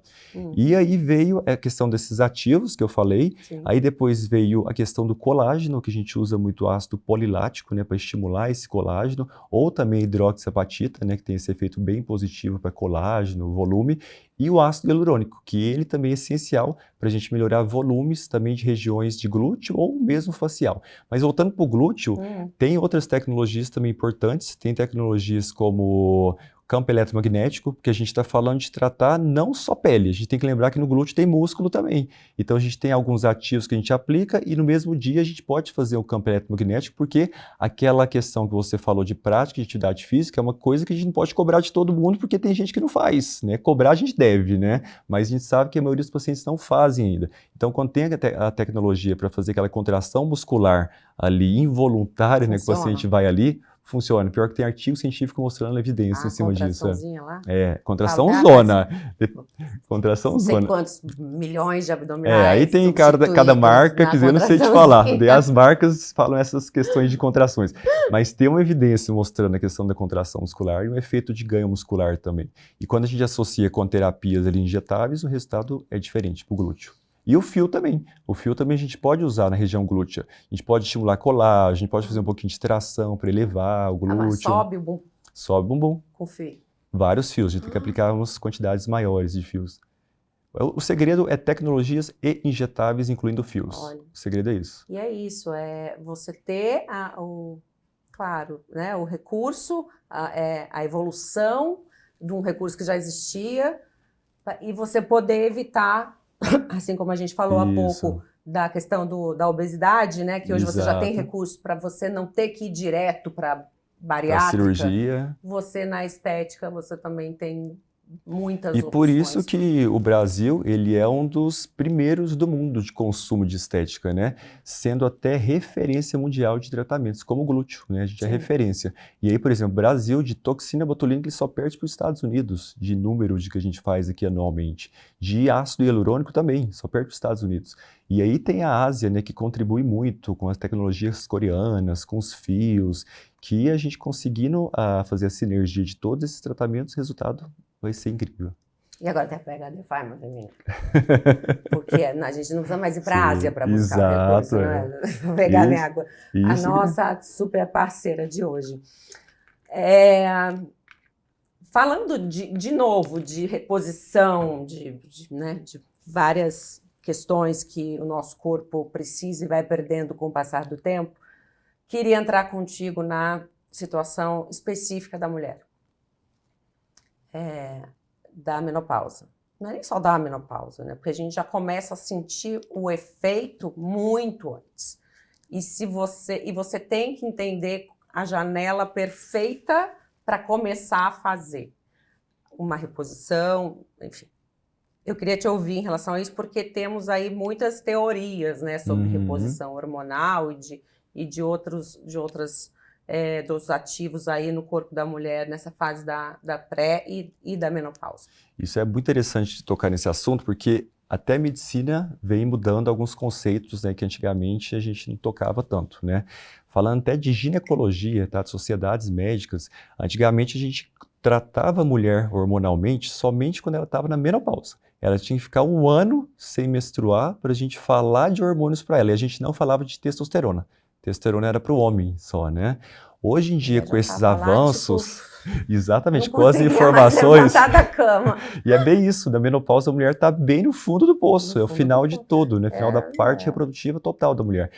E aí veio a questão desses ativos que eu falei, Sim. aí depois veio a questão do colágeno, que a gente usa muito ácido polilático, né, para estimular esse colágeno, ou também hidroxiapatita, né, que tem esse efeito bem positivo para colágeno, volume, e o ácido hialurônico, que ele também é essencial para a gente melhorar volumes também de regiões de glúteo ou mesmo facial. Mas voltando para o glúteo, tem outras tecnologias também importantes, tem tecnologias como campo eletromagnético, porque a gente está falando de tratar não só pele, a gente tem que lembrar que no glúteo tem músculo também. Então a gente tem alguns ativos que a gente aplica e no mesmo dia a gente pode fazer o campo eletromagnético, porque aquela questão que você falou de prática de atividade física é uma coisa que a gente não pode cobrar de todo mundo, porque tem gente que não faz, né? Cobrar a gente deve, né? Mas a gente sabe que a maioria dos pacientes não fazem ainda. Então quando tem a tecnologia para fazer aquela contração muscular ali involuntária, né, que o paciente vai ali, funciona. Pior que tem artigo científico mostrando evidência em cima disso. Lá? É, contração zona. Contração zona. Não sei quantos milhões de abdominais. Aí tem cada marca, quer dizer, eu não sei te falar. Daí as marcas falam essas questões de contrações. Mas tem uma evidência mostrando a questão da contração muscular e um efeito de ganho muscular também. E quando a gente associa com terapias ali injetáveis, o resultado é diferente para o glúteo. E o fio também. O fio também a gente pode usar na região glútea. A gente pode estimular colágeno, a gente pode fazer um pouquinho de tração para elevar o glúteo. Mas sobe o bumbum. Sobe o bumbum. Com fio. Vários fios. A gente tem que aplicar umas quantidades maiores de fios. O segredo é tecnologias e injetáveis, incluindo fios. Olha. O segredo é isso. E é isso, é você ter claro, né, o recurso, a evolução de um recurso que já existia e você poder evitar, assim como a gente falou há pouco, da questão da obesidade, né, que hoje você já tem recurso para você não ter que ir direto para bariátrica. Pra cirurgia. Você na estética, você também tem muitas opções. E por isso opções. que o Brasil, ele é um dos primeiros do mundo de consumo de estética, né? Sendo até referência mundial de tratamentos, como o glúteo, né? A gente é referência. E aí, por exemplo, o Brasil, de toxina botulínica, ele só perde para os Estados Unidos, de número de que a gente faz aqui anualmente. De ácido hialurônico também, só perde para os Estados Unidos. E aí tem a Ásia, né, que contribui muito com as tecnologias coreanas, com os fios, que a gente conseguindo fazer a sinergia de todos esses tratamentos, o resultado vai ser incrível. E agora tem a PHD Pharma também. Porque a gente não precisa mais ir para a Ásia para buscar recurso, né? Vou pegar minha água. A nossa super parceira de hoje. Falando de novo de reposição, de várias questões que o nosso corpo precisa e vai perdendo com o passar do tempo, queria entrar contigo na situação específica da mulher. Da menopausa. Não é nem só da menopausa, né? Porque a gente já começa a sentir o efeito muito antes. E você tem que entender a janela perfeita para começar a fazer uma reposição, enfim. Eu queria te ouvir em relação a isso, porque temos aí muitas teorias, né, sobre reposição hormonal e de outros dos ativos aí no corpo da mulher nessa fase da pré e da menopausa. Isso é muito interessante tocar nesse assunto, porque até a medicina vem mudando alguns conceitos, né, que antigamente a gente não tocava tanto, né? Falando até de ginecologia, tá, de sociedades médicas, antigamente a gente tratava a mulher hormonalmente somente quando ela estava na menopausa. Ela tinha que ficar 1 ano sem menstruar para a gente falar de hormônios para ela, e a gente não falava de testosterona. Testosterona era para o homem só, né? Hoje em dia, com esses avanços, exatamente, com as informações, da cama. E é bem isso, na menopausa a mulher está bem no fundo do poço, é o final de todo, né? Final da parte reprodutiva total da mulher.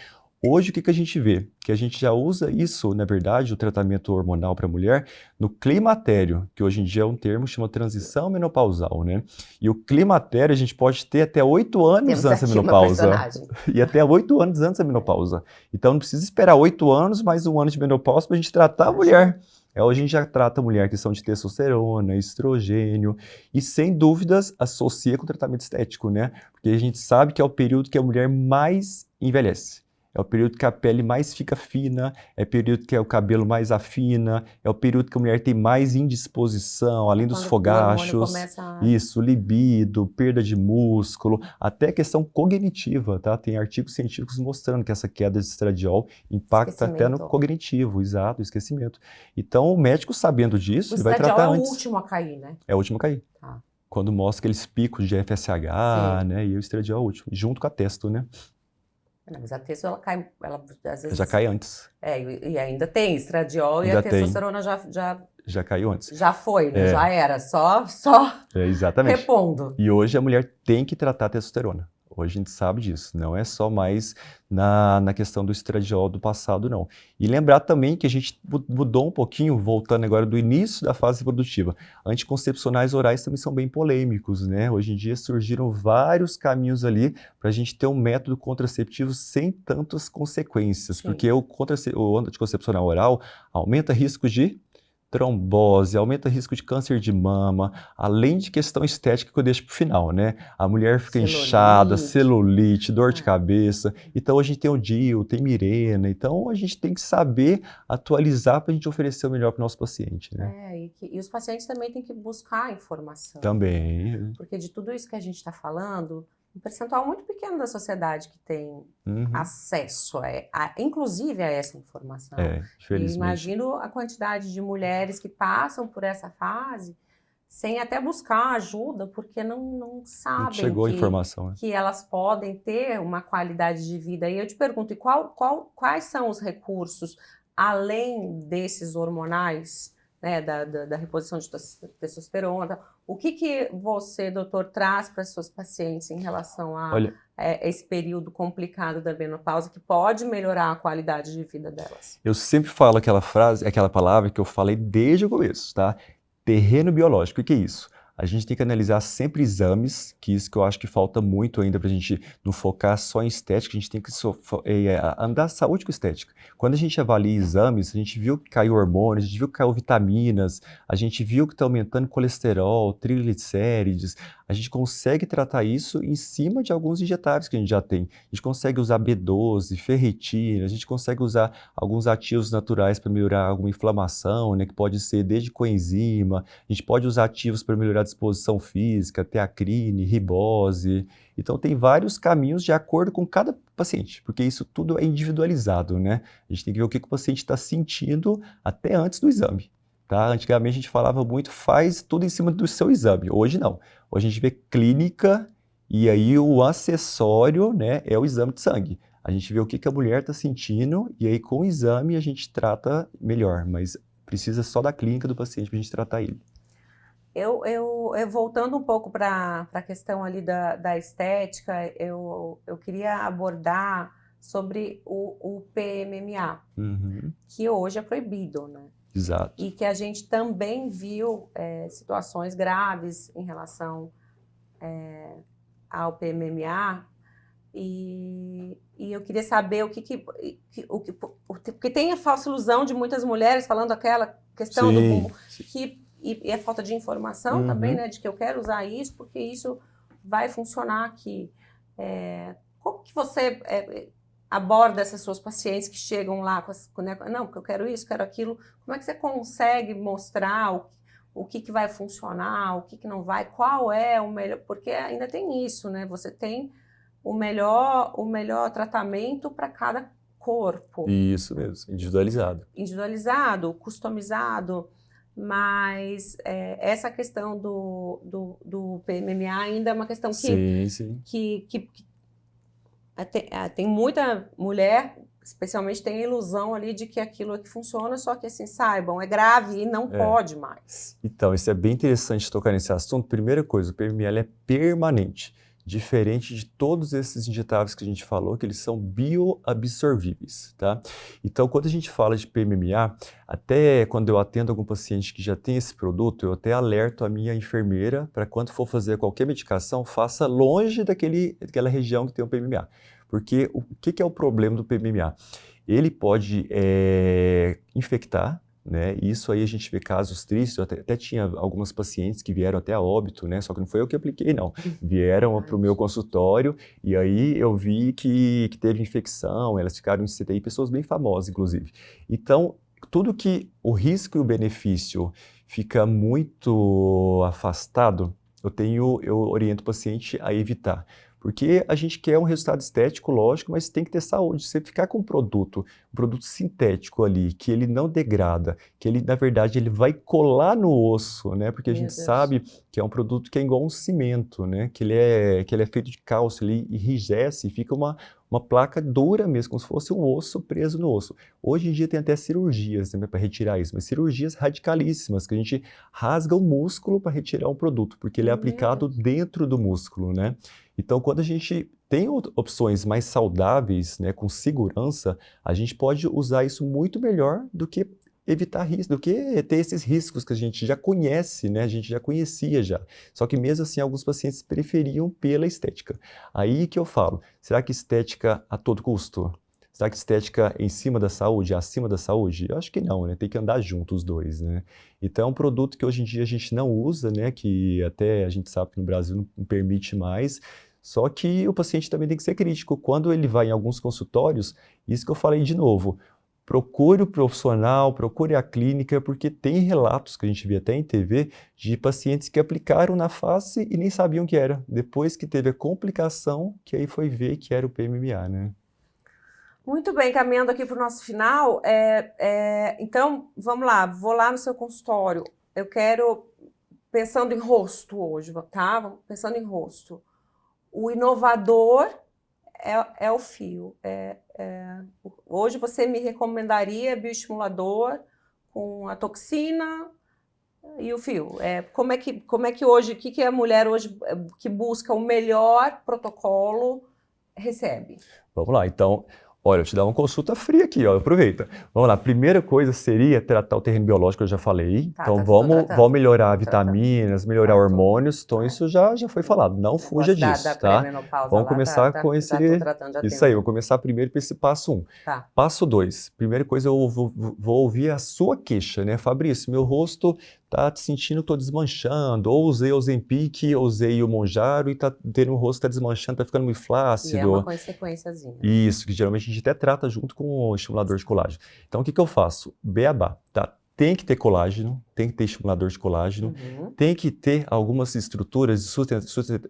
Hoje, o que a gente vê? Que a gente já usa isso, na verdade, o tratamento hormonal para a mulher, no climatério, que hoje em dia é um termo que chama transição menopausal, né? E o climatério a gente pode ter até 8 anos Temos antes da aqui uma menopausa. personagem. E até 8 anos antes da menopausa. Então não precisa esperar 8 anos, mais um ano de menopausa para a gente tratar a mulher. Hoje a gente já trata a mulher questão de testosterona, estrogênio, e sem dúvidas associa com o tratamento estético, né? Porque a gente sabe que é o período que a mulher mais envelhece. É o período que a pele mais fica fina, é o período que o cabelo mais afina, é o período que a mulher tem mais indisposição, além dos fogachos, isso, libido, perda de músculo, até questão cognitiva, tá? Tem artigos científicos mostrando que essa queda de estradiol impacta até no cognitivo, exato, esquecimento. Então, o médico sabendo disso, ele vai tratar antes. O estradiol é o último a cair, né? É o último a cair. Tá. Quando mostra aqueles picos de FSH, né? E o estradiol é o último, junto com a testo, né? Não, mas a testo, ela cai, ela às vezes... Já cai antes. E ainda tem estradiol e a testosterona já caiu antes. Já foi, né? Já era, só exatamente. repondo. E hoje a mulher tem que tratar a testosterona. Hoje a gente sabe disso, não é só mais na questão do estradiol do passado, não. E lembrar também que a gente mudou um pouquinho, voltando agora do início da fase reprodutiva. Anticoncepcionais orais também são bem polêmicos, né? Hoje em dia surgiram vários caminhos ali para a gente ter um método contraceptivo sem tantas consequências, porque o anticoncepcional oral aumenta risco de trombose, aumenta o risco de câncer de mama, além de questão estética que eu deixo para o final, né? A mulher fica inchada, celulite, dor de cabeça. Então a gente tem o DIU, tem Mirena. Então a gente tem que saber atualizar para a gente oferecer o melhor para o nosso paciente, né? E os pacientes também têm que buscar informação. Também. Porque de tudo isso que a gente está falando, um percentual muito pequeno da sociedade que tem acesso, inclusive a essa informação. Infelizmente. E imagino a quantidade de mulheres que passam por essa fase sem até buscar ajuda, porque não sabem não chegou a informação, que elas podem ter uma qualidade de vida. E eu te pergunto, quais são os recursos, além desses hormonais, né, da reposição de testosterona? O que você, doutor, traz para as suas pacientes em relação a esse período complicado da menopausa que pode melhorar a qualidade de vida delas? Eu sempre falo aquela palavra que eu falei desde o começo, tá? Terreno biológico. O que é isso? A gente tem que analisar sempre exames, que isso que eu acho que falta muito ainda para a gente não focar só em estética, a gente tem que andar saúde com estética. Quando a gente avalia exames, a gente viu que caiu hormônios, a gente viu que caiu vitaminas, a gente viu que está aumentando colesterol, triglicérides, a gente consegue tratar isso em cima de alguns injetáveis que a gente já tem. A gente consegue usar B12, ferritina, a gente consegue usar alguns ativos naturais para melhorar alguma inflamação, né, que pode ser desde coenzima, a gente pode usar ativos para melhorar a disposição física, teacrine, ribose. Então tem vários caminhos de acordo com cada paciente, porque isso tudo é individualizado, né? A gente tem que ver o que o paciente está sentindo até antes do exame. Tá? Antigamente a gente falava muito, faz tudo em cima do seu exame. Hoje não. Hoje a gente vê clínica e aí o acessório, né, é o exame de sangue. A gente vê o que a mulher está sentindo e aí com o exame a gente trata melhor, mas precisa só da clínica do paciente para a gente tratar ele. Eu voltando um pouco para a questão ali da estética, eu queria abordar sobre o PMMA, que hoje é proibido, né? Exato. E que a gente também viu situações graves em relação ao PMMA, e eu queria saber porque tem a falsa ilusão de muitas mulheres falando aquela questão do bumbum, e a falta de informação também, né, de que eu quero usar isso porque isso vai funcionar aqui. Como que você aborda essas suas pacientes que chegam lá não, porque eu quero isso, quero aquilo? Como é que você consegue mostrar o que vai funcionar, o que não vai, qual é o melhor? Porque ainda tem isso, né? Você tem o melhor tratamento para cada corpo. Isso mesmo, individualizado. Individualizado, customizado, mas essa questão do PMMA ainda é uma questão que tem muita mulher, especialmente, tem a ilusão ali de que aquilo é que funciona, só que assim, saibam, é grave e não pode mais. Então, isso é bem interessante tocar nesse assunto. Primeira coisa, o PMMA é permanente. diferente de todos esses injetáveis que a gente falou, que eles são bioabsorvíveis, tá? Então, quando a gente fala de PMMA, até quando eu atendo algum paciente que já tem esse produto, eu até alerto a minha enfermeira para quando for fazer qualquer medicação, faça longe daquela região que tem o PMMA. Porque o que é o problema do PMMA? Ele pode infectar, né? E isso aí a gente vê casos tristes. Eu até tinha algumas pacientes que vieram até a óbito, né? Só que não foi eu que apliquei, não. Vieram para o meu consultório e aí eu vi que teve infecção, elas ficaram em CTI, pessoas bem famosas, inclusive. Então, tudo que o risco e o benefício fica muito afastado, eu oriento o paciente a evitar. Porque a gente quer um resultado estético, lógico, mas tem que ter saúde. Você ficar com um produto sintético ali, que ele não degrada, que ele, na verdade, ele vai colar no osso, né? Porque a Meu gente Deus. sabe que é um produto que é igual um cimento, né? Que ele é feito de cálcio, ele enrijece e fica uma placa dura mesmo, como se fosse um osso preso no osso. Hoje em dia tem até cirurgias, né, para retirar isso, mas cirurgias radicalíssimas, que a gente rasga o músculo para retirar um produto, porque ele é aplicado dentro do músculo, né? Então, quando a gente tem opções mais saudáveis, né, com segurança, a gente pode usar isso muito melhor do que evitar risco, do que ter esses riscos que a gente já conhece, né? A gente já conhecia já. Só que mesmo assim, alguns pacientes preferiam pela estética. Aí que eu falo, será que estética a todo custo? Será que estética em cima da saúde, acima da saúde? Eu acho que não, né? Tem que andar junto os dois, né? Então é um produto que hoje em dia a gente não usa, né? Que até a gente sabe que no Brasil não permite mais. Só que o paciente também tem que ser crítico. Quando ele vai em alguns consultórios, isso que eu falei de novo, procure o profissional, procure a clínica, porque tem relatos que a gente vê até em TV de pacientes que aplicaram na face e nem sabiam que era. Depois que teve a complicação, que aí foi ver que era o PMMA, né? Muito bem, caminhando aqui para o nosso final. Então, vamos lá, vou lá no seu consultório. Eu quero, pensando em rosto hoje, tá? Pensando em rosto. O inovador é o fio. Hoje você me recomendaria bioestimulador com a toxina e o fio. Como é que hoje, o que a mulher hoje que busca o melhor protocolo recebe? Vamos lá, então, olha, eu te dar uma consulta fria aqui, ó, aproveita. Vamos lá, a primeira coisa seria tratar o terreno biológico, eu já falei. Então, vamos melhorar vitaminas, melhorar hormônios. Então, isso já foi falado, não fuja disso, tá? Vamos começar com esse... Isso aí, vou começar primeiro com esse passo 1. Tá. Passo 2, primeira coisa, eu vou ouvir a sua queixa, né? Fabrício, meu rosto tá te sentindo que tô desmanchando, ou usei o Ozempic, usei o Monjaro e tá tendo o rosto tá desmanchando, tá ficando muito flácido. E é uma consequênciazinha. Isso, que geralmente a gente até trata junto com o estimulador de colágeno. Então, o que eu faço? Beabá, tá? Tem que ter colágeno, tem que ter estimulador de colágeno, tem que ter algumas estruturas de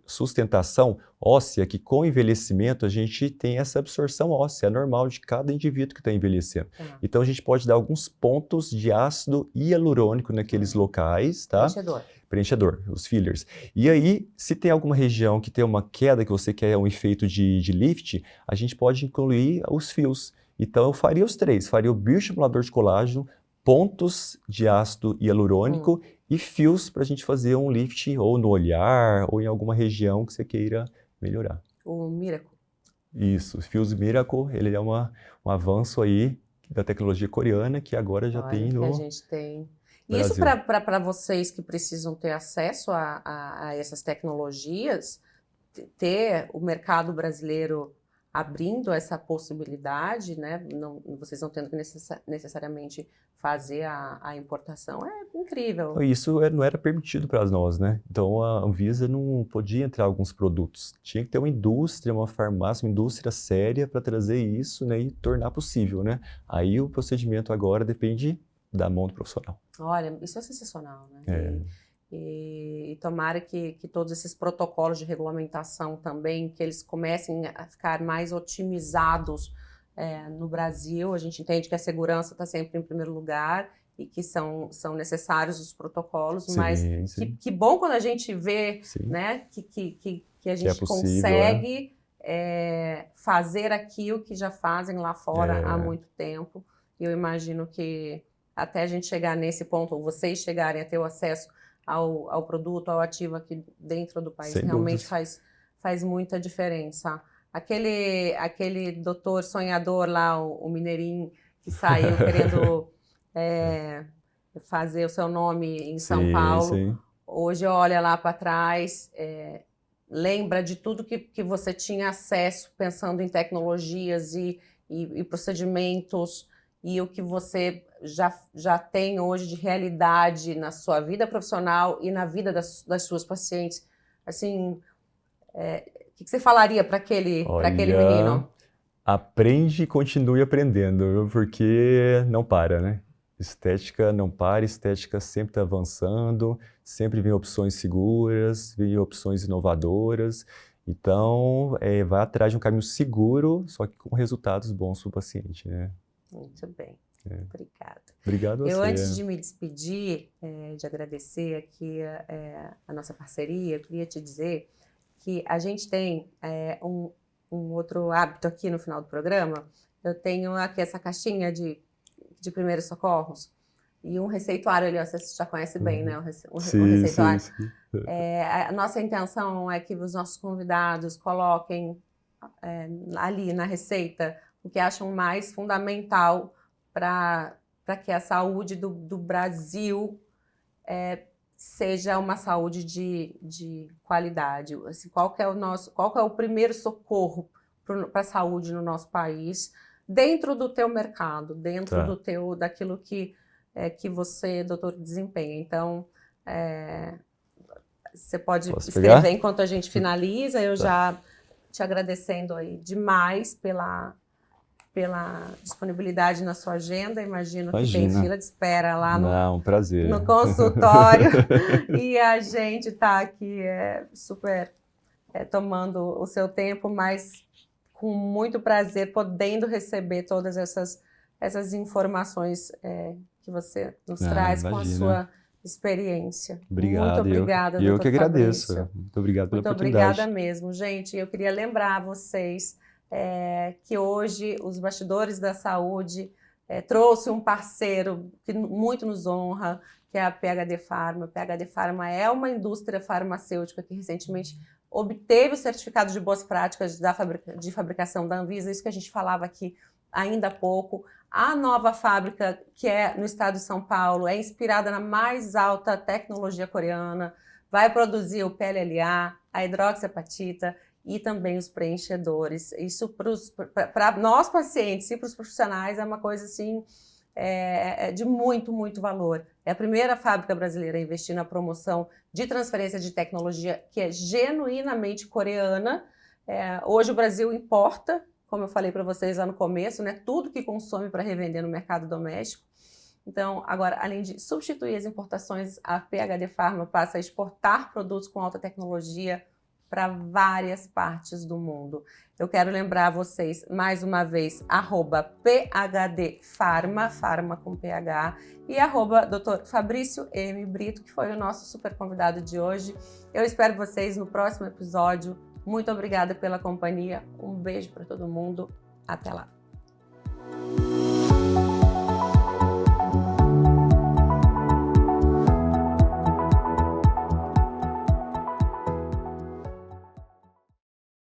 sustentação óssea, que com o envelhecimento a gente tem essa absorção óssea, é normal de cada indivíduo que está envelhecendo. Então a gente pode dar alguns pontos de ácido hialurônico naqueles locais, tá? Preenchedor, os fillers. E aí, se tem alguma região que tem uma queda que você quer um efeito de lift, a gente pode incluir os fios. Então eu faria os três, faria o bioestimulador de colágeno, pontos de ácido hialurônico e fios para a gente fazer um lift ou no olhar ou em alguma região que você queira melhorar. O Miracle. Isso, os fios Miracle, ele é um avanço aí da tecnologia coreana que agora já tem no... que a gente tem. E Brasil. isso para vocês que precisam ter acesso a essas tecnologias, ter o mercado brasileiro abrindo essa possibilidade, né? Vocês não tendo que necessariamente fazer a importação, é incrível. Isso não era permitido para nós, né? Então a Anvisa não podia entrar alguns produtos. Tinha que ter uma indústria, uma farmácia, uma indústria séria para trazer isso, né, e tornar possível, né? Aí o procedimento agora depende da mão do profissional. Olha, isso é sensacional, né? E tomara que todos esses protocolos de regulamentação também, que eles comecem a ficar mais otimizados no Brasil. A gente entende que a segurança está sempre em primeiro lugar e que são necessários os protocolos, mas que bom quando a gente vê, né, que a gente consegue fazer aquilo que já fazem lá fora há muito tempo. E eu imagino que até a gente chegar nesse ponto, ou vocês chegarem a ter o acesso ao produto, ao ativo aqui dentro do país, realmente faz faz muita diferença. Aquele doutor sonhador lá, o mineirinho, que saiu querendo fazer o seu nome em São Paulo, sim. hoje olha lá para trás, lembra de tudo que você tinha acesso, pensando em tecnologias e procedimentos, e o que você já tem hoje de realidade na sua vida profissional e na vida das suas pacientes. Assim, o que você falaria para aquele menino? Aprende e continue aprendendo, viu? Porque não para, né? Estética não para, estética sempre está avançando, sempre vem opções seguras, vem opções inovadoras. Então, vai atrás de um caminho seguro, só que com resultados bons para o paciente, né? Muito bem, obrigada. Obrigado a você. Eu, antes de me despedir, de agradecer aqui a nossa parceria, eu queria te dizer que a gente tem um outro hábito aqui no final do programa. Eu tenho aqui essa caixinha de primeiros socorros e um receituário ali, você já conhece bem, né? O receituário. Sim. A nossa intenção é que os nossos convidados coloquem ali na receita o que acham mais fundamental para que a saúde do Brasil seja uma saúde de qualidade. Assim, qual que é o primeiro socorro para a saúde no nosso país, dentro do teu mercado, dentro daquilo que você, doutor, desempenha. Então, você pode escrever enquanto a gente finaliza. Eu já te agradecendo aí demais pela disponibilidade na sua agenda. Imagino que tem fila de espera lá um prazer. No consultório. E a gente está aqui super tomando o seu tempo, mas com muito prazer, podendo receber todas essas informações que você nos traz com a sua experiência. Obrigado. Muito obrigada, eu que agradeço. Fabrício. Muito obrigado pela oportunidade. Muito obrigada mesmo, gente. Eu queria lembrar vocês que hoje os Bastidores da Saúde trouxe um parceiro que muito nos honra, que é a PhD Pharma. A PhD Pharma é uma indústria farmacêutica que recentemente obteve o certificado de boas práticas de fabricação da Anvisa, isso que a gente falava aqui ainda há pouco. A nova fábrica, que é no estado de São Paulo, é inspirada na mais alta tecnologia coreana, vai produzir o PLLA, a hidroxiapatita e também os preenchedores. Isso para nós pacientes e para os profissionais é uma coisa assim de muito, muito valor. É a primeira fábrica brasileira a investir na promoção de transferência de tecnologia que é genuinamente coreana. Hoje o Brasil importa, como eu falei para vocês lá no começo, né, tudo que consome para revender no mercado doméstico. Então, agora, além de substituir as importações, a PhD Pharma passa a exportar produtos com alta tecnologia para várias partes do mundo. Eu quero lembrar vocês, mais uma vez, @PhD Pharma com PH, e Dr. Fabrício M. Brito, que foi o nosso super convidado de hoje. Eu espero vocês no próximo episódio. Muito obrigada pela companhia. Um beijo para todo mundo. Até lá.